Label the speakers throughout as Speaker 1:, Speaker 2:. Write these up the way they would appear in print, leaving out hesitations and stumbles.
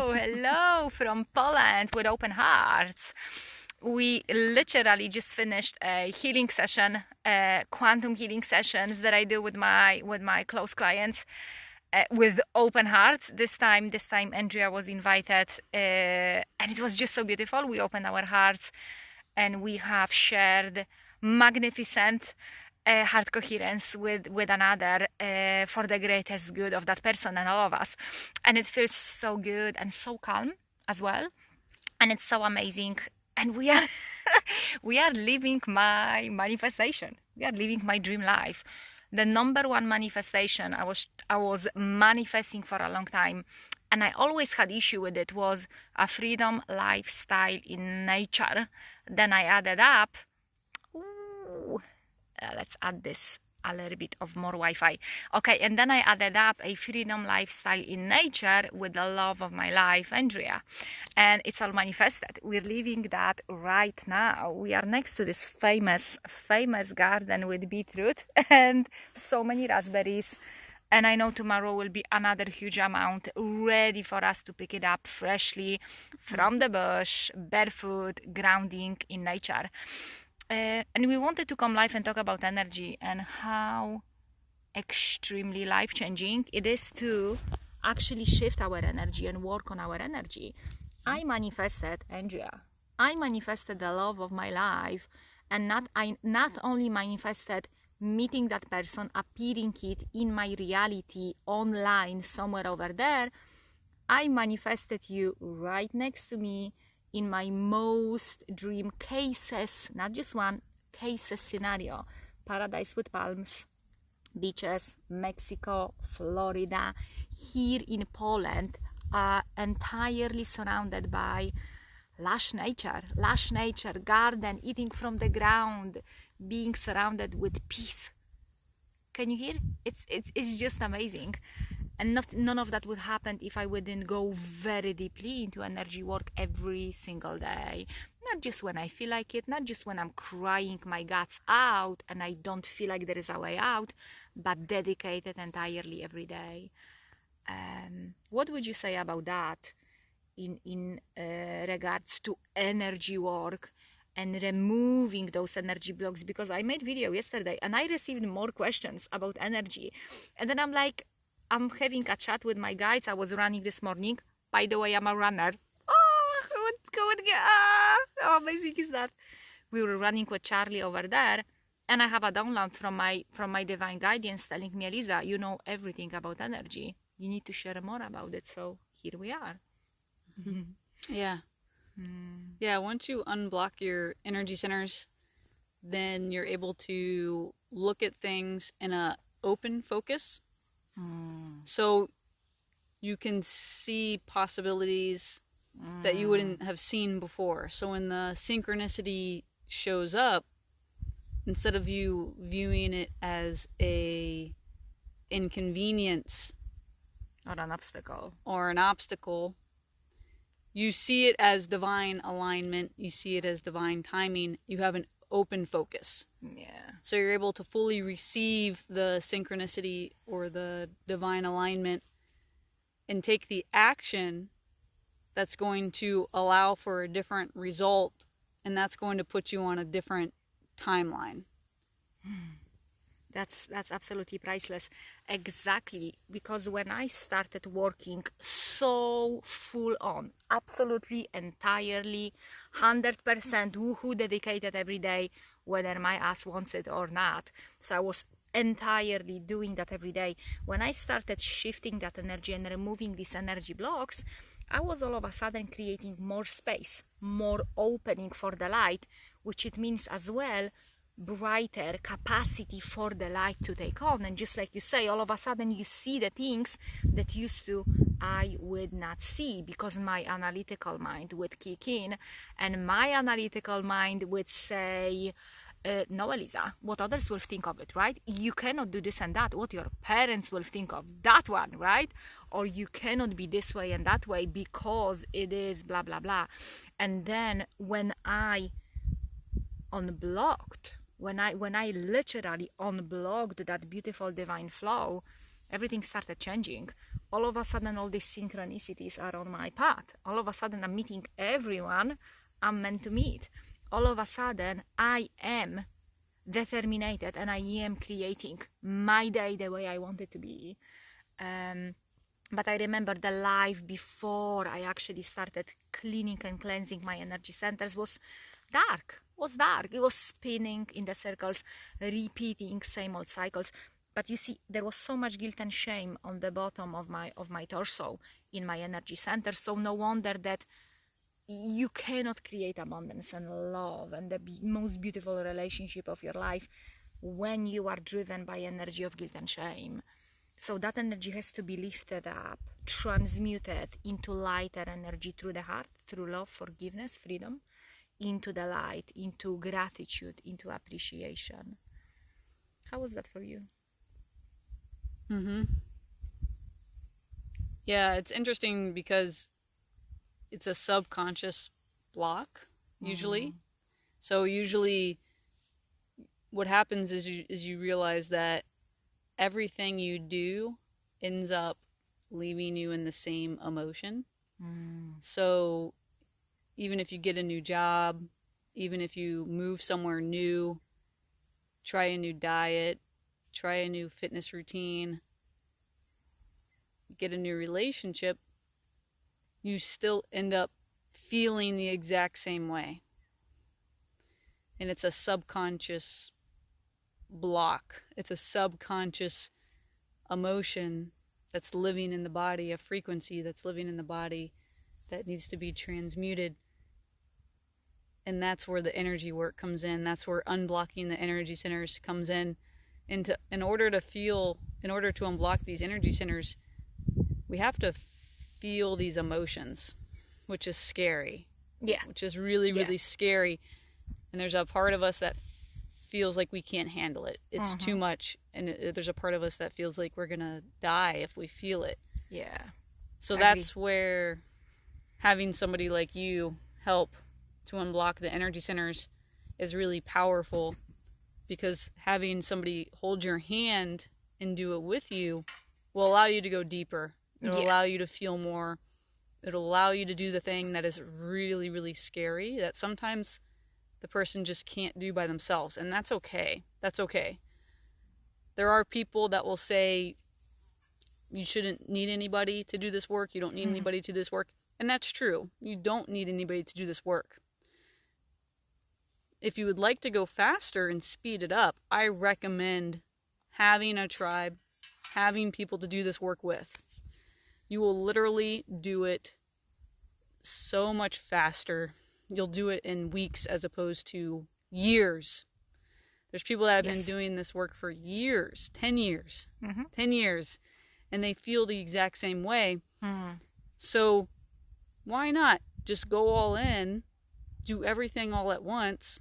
Speaker 1: Hello from Poland with open hearts. We literally just finished a healing session, quantum healing sessions that I do with my close clients with open hearts. This time Andrea was invited, and it was just so beautiful. We opened our hearts, and we have shared magnificent heart coherence with another for the greatest good of that person and all of us. And it feels so good and so calm as well, and it's so amazing. And we are we are living my manifestation. We are living my dream life. The number one manifestation I was manifesting for a long time, and I always had issue with it, was a freedom lifestyle in nature. Then I added up, let's add this a little bit of more Wi-Fi. Okay, and then I added up a freedom lifestyle in nature with the love of my life, Andrea. And it's all manifested. We're living that right now. We are next to this famous garden with beetroot and so many raspberries. And I know tomorrow will be another huge amount ready for us to pick it up freshly from the bush, barefoot, grounding in nature. And we wanted to come live and talk about energy and how extremely life-changing it is to actually shift our energy and work on our energy. I manifested, Andrea. I manifested the love of my life, and I not only manifested meeting that person, appearing it in my reality online somewhere over there. I manifested you right next to me in my most dream cases, not just one, cases scenario. Paradise with palms, beaches, Mexico, Florida, here in Poland, entirely surrounded by lush nature, garden, eating from the ground, being surrounded with peace. Can you hear? It's just amazing. And none of that would happen if I wouldn't go very deeply into energy work every single day. Not just when I feel like it, not just when I'm crying my guts out and I don't feel like there is a way out, but dedicated entirely every day. What would you say about that in regards to energy work and removing those energy blocks? Because I made video yesterday and I received more questions about energy. And then I'm like, I'm having a chat with my guides. I was running this morning. By the way, I'm a runner. How amazing is that? We were running with Charlie over there, and I have a download from my divine guidance telling me, Eliza, you know everything about energy. You need to share more about it. So here we are.
Speaker 2: Yeah. Yeah, once you unblock your energy centers, then you're able to look at things in a open focus. So you can see possibilities that you wouldn't have seen before. So when the synchronicity shows up, instead of you viewing it as a inconvenience
Speaker 1: or an
Speaker 2: obstacle, you see it as divine alignment, you see it as divine timing, you have an open focus.
Speaker 1: Yeah.
Speaker 2: So you're able to fully receive the synchronicity or the divine alignment and take the action that's going to allow for a different result, and that's going to put you on a different timeline.
Speaker 1: That's absolutely priceless. Exactly, because when I started working so full on, absolutely, entirely, 100% woohoo dedicated every day, whether my ass wants it or not. So I was entirely doing that every day. When I started shifting that energy and removing these energy blocks, I was all of a sudden creating more space, more opening for the light, which it means as well brighter capacity for the light to take on. And just like you say, all of a sudden you see the things that used to I would not see, because my analytical mind would kick in, and my analytical mind would say, no, Eliza, what others will think of it, right? You cannot do this and that. What your parents will think of that one, right? Or you cannot be this way and that way because it is blah, blah, blah. And then when I unblocked, when I literally unblocked that beautiful divine flow, everything started changing. all of a sudden all these synchronicities are on my path. All of a sudden I'm meeting everyone I'm meant to meet. All of a sudden I am determined and I am creating my day the way I want it to be. But I remember the life before I actually started cleaning and cleansing my energy centers was dark. It was spinning in the circles, repeating same old cycles. But you see, there was so much guilt and shame on the bottom of my torso in my energy center. So no wonder that you cannot create abundance and love and the most beautiful relationship of your life when you are driven by energy of guilt and shame. So that energy has to be lifted up, transmuted into lighter energy through the heart, through love, forgiveness, freedom, into the light, into gratitude, into appreciation. How was that for you?
Speaker 2: Yeah, it's interesting because it's a subconscious block usually. So usually what happens is you realize that everything you do ends up leaving you in the same emotion. So even if you get a new job, even if you move somewhere new, try a new diet, try a new fitness routine, get a new relationship, you still end up feeling the exact same way. And it's a subconscious block. It's a subconscious emotion that's living in the body, a frequency that's living in the body that needs to be transmuted. And that's where the energy work comes in. That's where unblocking the energy centers comes in. In order to unblock these energy centers, we have to feel these emotions, which is scary.
Speaker 1: Yeah.
Speaker 2: Which is really, really scary. And there's a part of us that feels like we can't handle it. It's too much. And there's a part of us that feels like we're going to die if we feel it.
Speaker 1: Yeah.
Speaker 2: So that's where having somebody like you help to unblock the energy centers is really powerful, because having somebody hold your hand and do it with you will allow you to go deeper. It'll allow you to feel more. It'll allow you to do the thing that is really, really scary, that sometimes the person just can't do by themselves. And that's okay. That's okay. There are people that will say you shouldn't need anybody to do this work. You don't need anybody to do this work. And that's true. You don't need anybody to do this work. If you would like to go faster and speed it up, I recommend having a tribe, having people to do this work with. You will literally do it so much faster. You'll do it in weeks as opposed to years. There's people that have been doing this work for years, 10 years, 10 years, and they feel the exact same way. So why not just go all in, do everything all at once,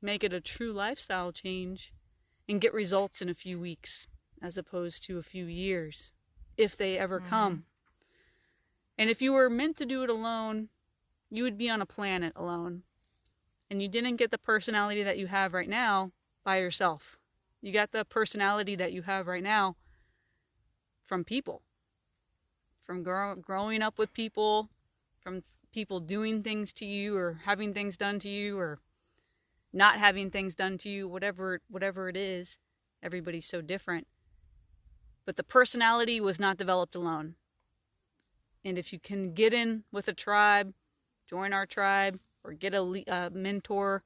Speaker 2: make it a true lifestyle change, and get results in a few weeks as opposed to a few years, if they ever come. And if you were meant to do it alone, you would be on a planet alone. And you didn't get the personality that you have right now by yourself. You got the personality that you have right now from people. From growing up with people, from people doing things to you or having things done to you or not having things done to you, whatever it is. Everybody's so different. But the personality was not developed alone. And if you can get in with a tribe, join our tribe, or get a mentor,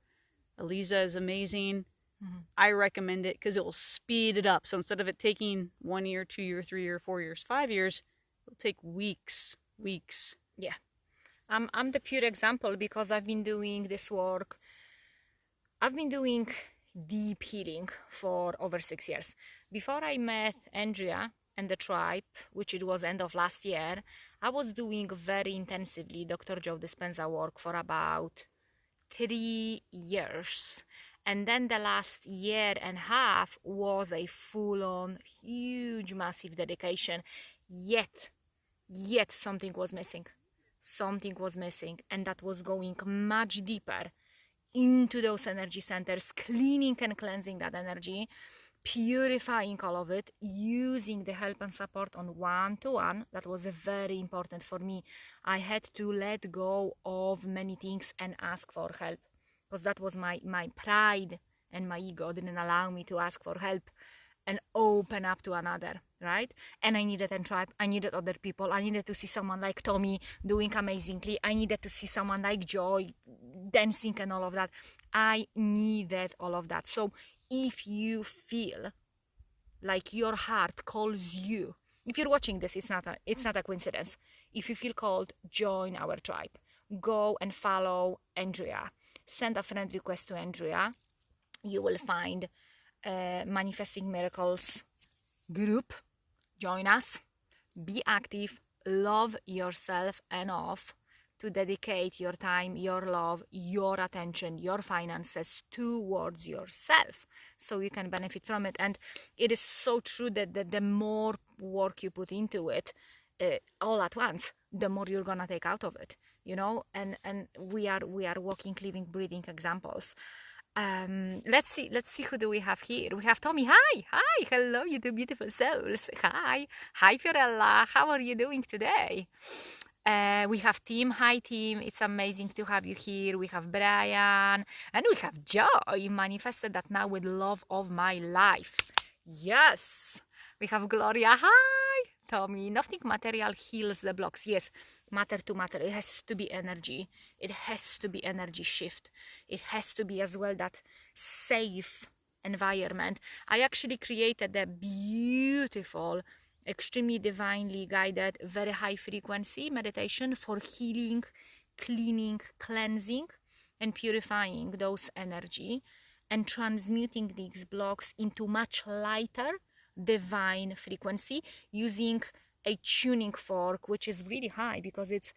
Speaker 2: Eliza is amazing. I recommend it because it will speed it up. So instead of it taking 1 year, 2 year, 3 year, 4 years, 5 years, it'll take weeks.
Speaker 1: Yeah. I'm the pure example because I've been doing this work. I've been doing deep healing for over 6 years. Before I met Andrea and the tribe, which it was end of last year, I was doing very intensively Dr. Joe Dispenza work for about 3 years. And then the last year and a half was a full-on, huge, massive dedication. Yet something was missing. Something was missing, and that was going much deeper into those energy centers, cleaning and cleansing that energy, purifying all of it, using the help and support on one-to-one. That was very important for me. I had to let go of many things and ask for help, because that was my pride, and my ego didn't allow me to ask for help and open up to another, right? And I needed a tribe, I needed other people, I needed to see someone like Tommy doing amazingly, I needed to see someone like Joy dancing and all of that. I needed all of that. So if you feel like your heart calls you, if you're watching this, it's not a coincidence. If you feel called, join our tribe. Go and follow Andrea. Send a friend request to Andrea. You will find Manifesting Miracles group. Join us. Be active. Love yourself enough to dedicate your time, your love, your attention, your finances towards yourself, so you can benefit from it. And it is so true that the more work you put into it all at once, the more you're gonna take out of it, you know. And we are walking, living, breathing examples. Let's see who do we have here. We have Tommy. Hi, hello, you two beautiful souls. Hi, Fiorella, how are you doing today? We have Tim. Hi, Tim. It's amazing to have you here. We have Brian. And we have Joy. Manifested that now with love of my life. Yes. We have Gloria. Hi, Tommy. Nothing material heals the blocks. Yes, matter to matter. It has to be energy. It has to be energy shift. It has to be as well that safe environment. I actually created a beautiful, extremely divinely guided, very high frequency meditation for healing, cleaning, cleansing, and purifying those energy, and transmuting these blocks into much lighter divine frequency using a tuning fork, which is really high because it's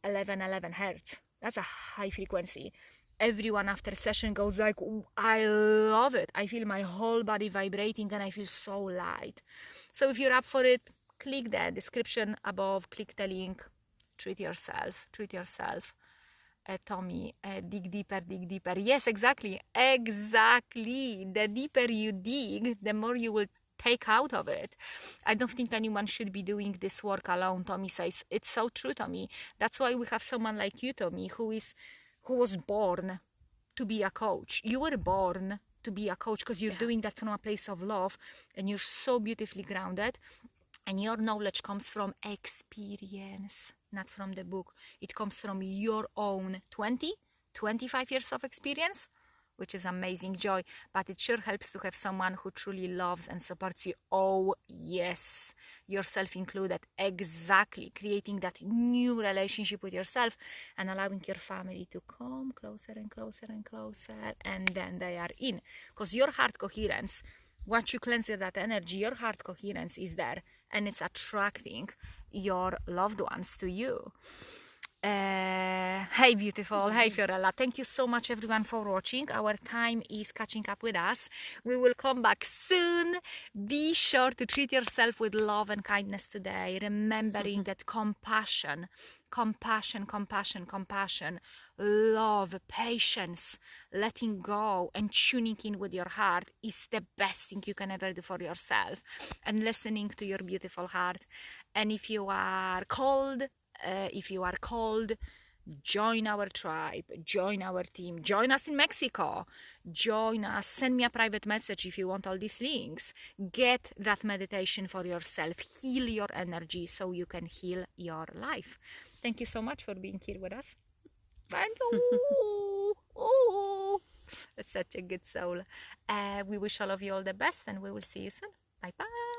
Speaker 1: 1111 hertz. That's a high frequency. Everyone after session goes like, I love it. I feel my whole body vibrating and I feel so light. So if you're up for it, click the description above, click the link, treat yourself. Tommy, dig deeper. Yes, exactly. The deeper you dig, the more you will take out of it. I don't think anyone should be doing this work alone, Tommy says. It's so true, Tommy. That's why we have someone like you, Tommy, who was born to be a coach. You were born to be a coach because you're doing that from a place of love, and you're so beautifully grounded, and your knowledge comes from experience, not from the book. It comes from your own 25 years of experience, which is amazing, Joy. But it sure helps to have someone who truly loves and supports you. Oh yes, yourself included. Exactly. Creating that new relationship with yourself and allowing your family to come closer and closer and closer, and then they are in. Because your heart coherence, once you cleanse that energy, your heart coherence is there, and it's attracting your loved ones to you. Hey beautiful, hey Fiorella, thank you so much everyone for watching. Our time is catching up with us. We will come back soon. Be sure to treat yourself with love and kindness today, remembering that compassion, love, patience, letting go and tuning in with your heart is the best thing you can ever do for yourself, and listening to your beautiful heart. And if you are called, join our tribe, join our team, join us in Mexico, join us, send me a private message if you want all these links. Get that meditation for yourself, heal your energy so you can heal your life. Thank you so much for being here with us. Thank you. Oh, that's such a good soul. We wish all of you all the best, and we will see you soon. Bye bye.